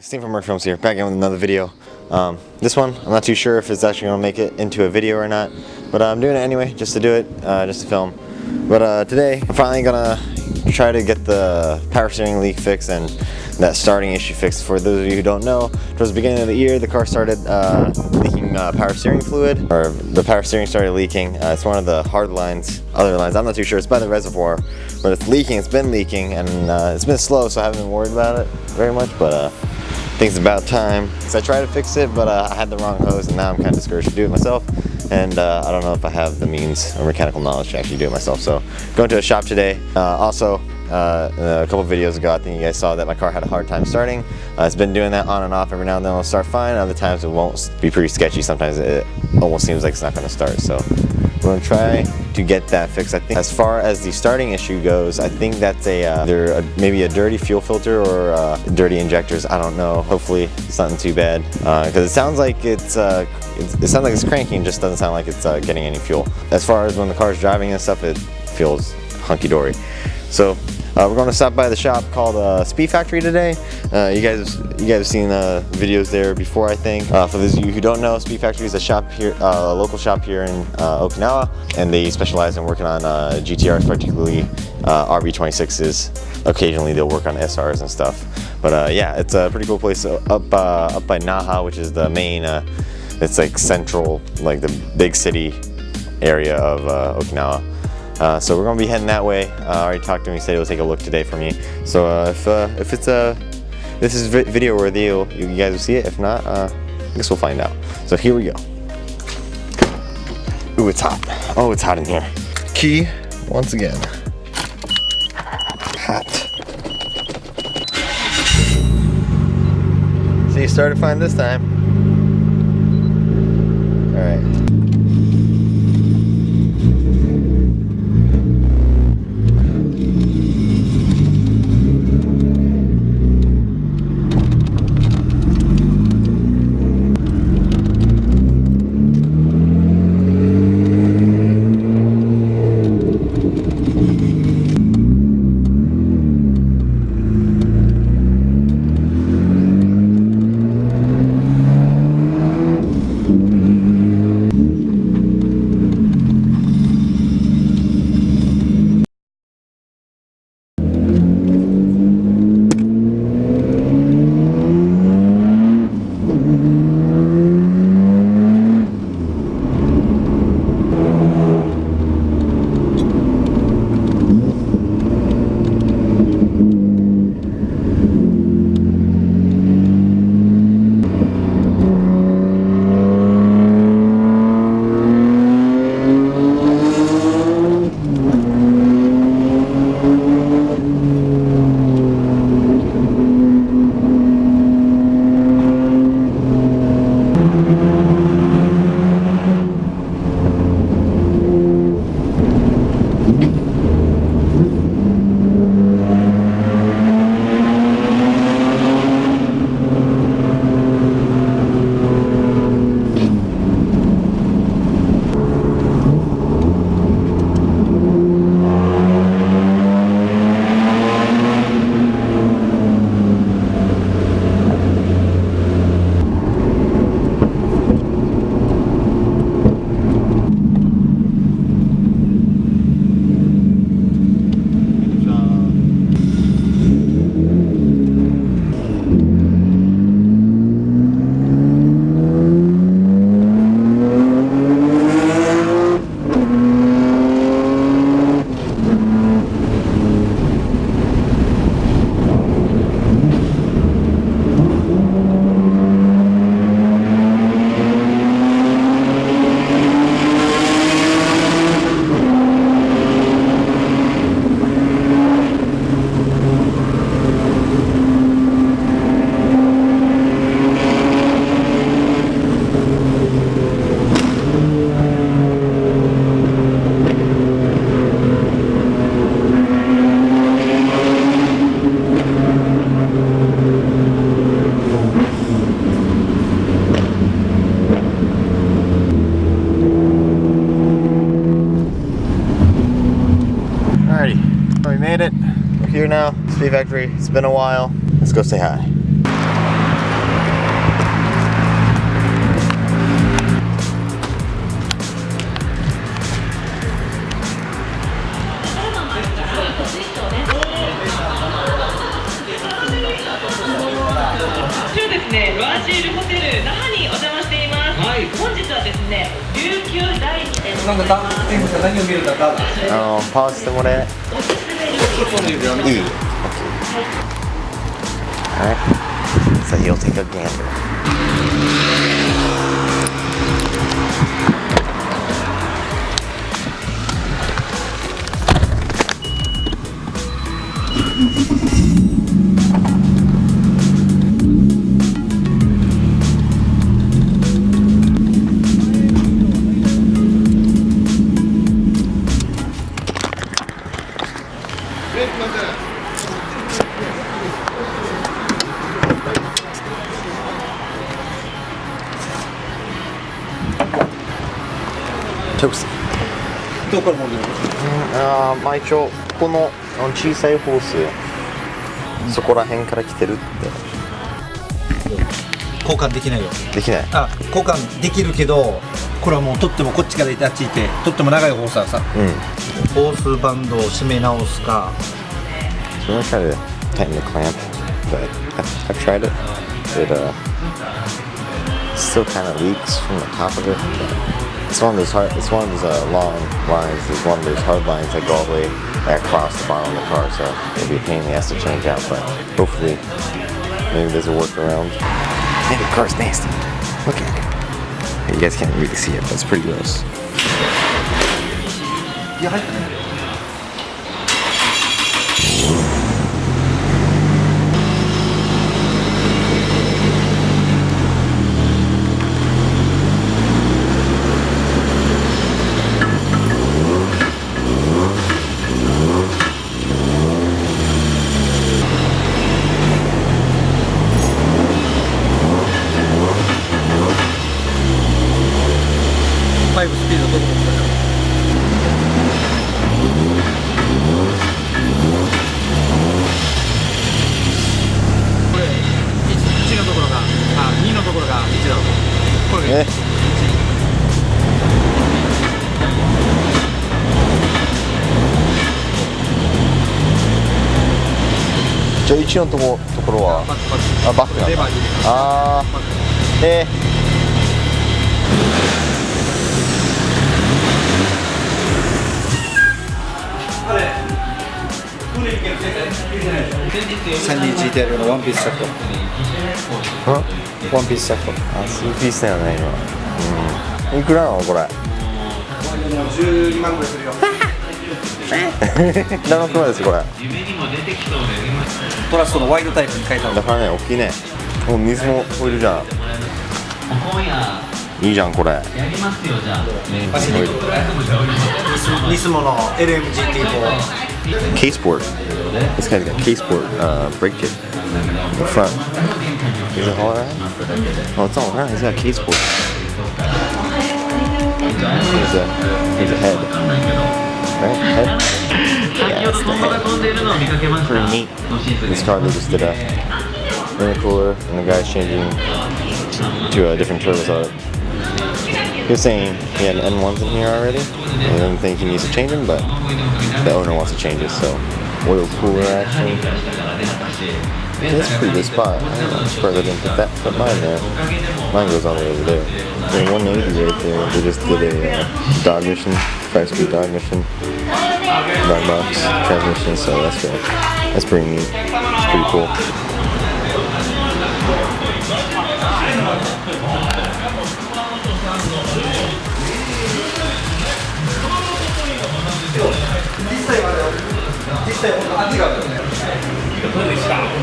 Steve from Merc Films here, back in with another video. This one, I'm not too sure if it's actually going to make it into a video or not, but I'm doing it anyway, just to do it, just to film. But today, I'm finally going to try to get the power steering leak fixed and that starting issue fixed. For those of you who don't know, towards the beginning of the year, the car started leaking power steering fluid, or the power steering started leaking. It's one of the other lines, I'm not too sure, it's by the reservoir, but it's leaking, it's been leaking, and it's been slow, so I haven't been worried about it very much, but I think it's about time. So I tried to fix it, but I had the wrong hose, and now I'm kind of discouraged to do it myself, and I don't know if I have the means or mechanical knowledge to actually do it myself. So going to a shop today. Also, a couple videos ago, I think you guys saw that my car had a hard time starting. It's been doing that on and off. Every now and then it'll start fine, other times it won't. Be pretty sketchy. Sometimes it almost seems like it's not going to start. So we're going to try to get that fixed. I think as far as the starting issue goes, I think that's either maybe a dirty fuel filter or dirty injectors. I don't know. Hopefully it's nothing too bad, because it sounds like it sounds like it's cranking, just doesn't sound like it's getting any fuel. As far as when the car's driving and stuff, it feels hunky-dory. So we're going to stop by the shop called Speed Factory today. You guys have seen videos there before, I think. For those of you who don't know, Speed Factory is a shop here, a local shop here in Okinawa, and they specialize in working on GTRs, particularly RB26s. Occasionally they'll work on SRs and stuff. But yeah, it's a pretty cool place up by Naha, which is the main. It's like central, like the big city area of Okinawa. So we're gonna be heading that way. I already talked to him. He said he'll take a look today for me. So if it's this is video worthy, you guys will see it. If not, I guess we'll find out. So here we go. Ooh, it's hot. Oh, it's hot in here. Key once again. Hot. So you started fine this time. All right. We made it. We're here now, Speed Factory. It's been a while. Let's go say hi. ジールホテル那覇にお邪魔しています。はい。本日はですね、琉球第2でございます。何を見るんだか。パワーしてもらえ。いい。Alright. So he'll take a gander. Toast. どこから持ってるの？まあ一応この小さいホースそこら辺から来てるって交換できないよ。できない。あ、交換できるけど、これはもう取ってもこっちからあっち行って取っても長いホースはさ、ホースバンドを締め直すか。So I'm gonna try to tighten the clamp, but I've tried it. It still kind of leaks from the top of it. It's one of those long lines. It's one of those hard lines that go all the way across the bottom of the car. So it'll be a pain in the ass to change out. But hopefully, maybe there's a workaround. Man, the car's nasty. Look at it. You guys can't really see it, but it's pretty gross. Yeah. じゃあ1のところはバックなんだ。あー3人GTR のワンピースセット。ワンピースセット。あ、2ピースだよね今。いくらなのこれ。12万ぐらいするよ。何の車ですこれ。トラストのワイドタイプに変えたの。だからね、大きいね。もう水もオイルじゃん。いいじゃんこれ。ニスモの LMGT4。K-Sport. This guy's got K-Sport brake kit in the front. Is it all right? Oh, it's all right. He's got K-Sport. Here's a head. Right? Head? Yeah, that's the head. Pretty neat. This car, they just did a intercooler, and the guy's changing to a different turbos on it. He was saying he had N1s in here already. He didn't think he needs to change them, but the owner wants to change it, so oil cooler action. That's a pretty good spot. I'm surprised I didn't put mine there. Mine goes all the way over there. There's 180 right there. They just did a dog mission, 5-speed dog mission, dog box transmission, so that's good. That's pretty neat. It's pretty cool. Completely stopped.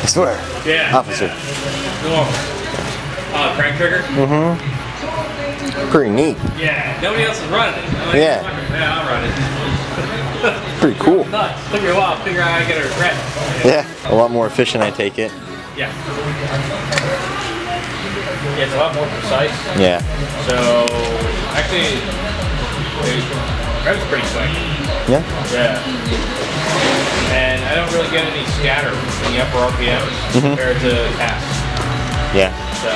I swear. Yeah. Officer. Crank trigger? Mm-hmm. Pretty neat. Yeah. Nobody else is running it. Yeah. Yeah, I'll run it. Pretty cool. Nuts. Took me a while to figure out how to get it red. Yeah. A lot more efficient, I take it. Yeah. Yeah, it's a lot more precise. Yeah. So, actually, it revs pretty quick. Yeah? Yeah. And I don't really get any scatter in the upper RPMs compared to cast. Yeah. So,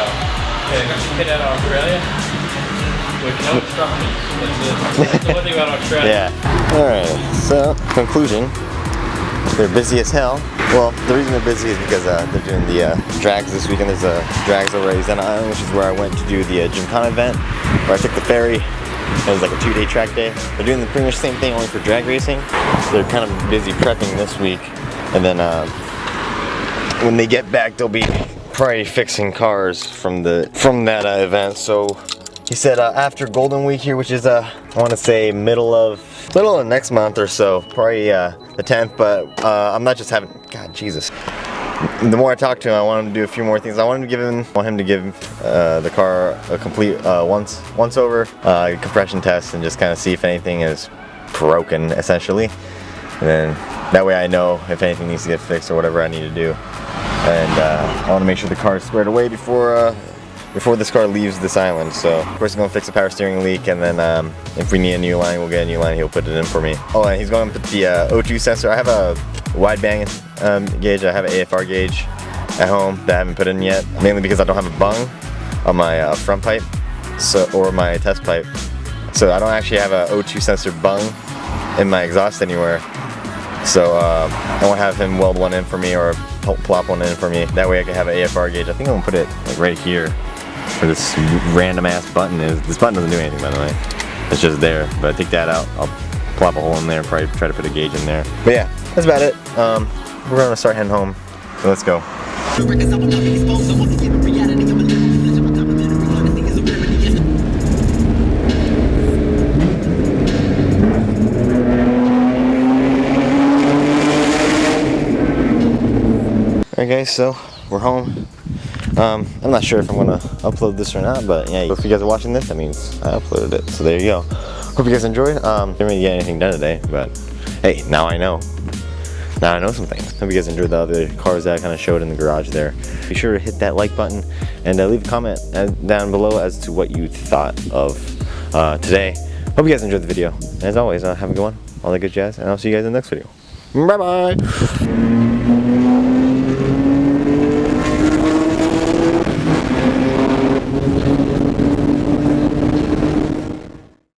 yeah, hit out of Australia with no instructions. That's the one thing about Australia. Yeah. Alright, so conclusion. They're busy as hell. Well, the reason they're busy is because they're doing the drags this weekend. There's drags over at Zen Island, which is where I went to do the Gymkhana event, where I took the ferry. It was like a 2-day track day. They're doing the pretty much same thing, only for drag racing. They're kind of busy prepping this week, and then when they get back, they'll be probably fixing cars from that event. So he said after Golden Week here, which is I want to say middle of next month or so, probably the 10th. But I'm not just having, God Jesus. The more I talk to him, I want him to do a few more things. I want him to give the car a complete once over compression test and just kind of see if anything is broken, essentially. And then that way I know if anything needs to get fixed or whatever I need to do. And I want to make sure the car is squared away before this car leaves this island. So of course he's going to fix the power steering leak, and then if we need a new line, we'll get a new line. He'll put it in for me. Oh, and he's going to put the O2 sensor. I have a wideband gauge. I have an AFR gauge at home that I haven't put in yet, mainly because I don't have a bung on my front pipe, or my test pipe. So I don't actually have a O2 sensor bung in my exhaust anywhere. So I won't have him weld one in for me or plop one in for me. That way I can have an AFR gauge. I think I'm gonna put it like right here where this random ass button is. This button doesn't do anything, by the way. It's just there. But I take that out, I'll plop a hole in there, probably try to put a gauge in there. But yeah, that's about it. We're gonna start heading home. So let's go. Alright guys, so we're home. I'm not sure if I'm gonna upload this or not, but yeah, if you guys are watching this, that means I uploaded it. So there you go. Hope you guys enjoyed. Didn't really get anything done today, but hey, now I know. Now I know some things. Hope you guys enjoyed the other cars that I kind of showed in the garage there. Be sure to hit that like button and leave a comment down below as to what you thought of today. Hope you guys enjoyed the video. And as always, have a good one, all that good jazz, and I'll see you guys in the next video. Bye bye.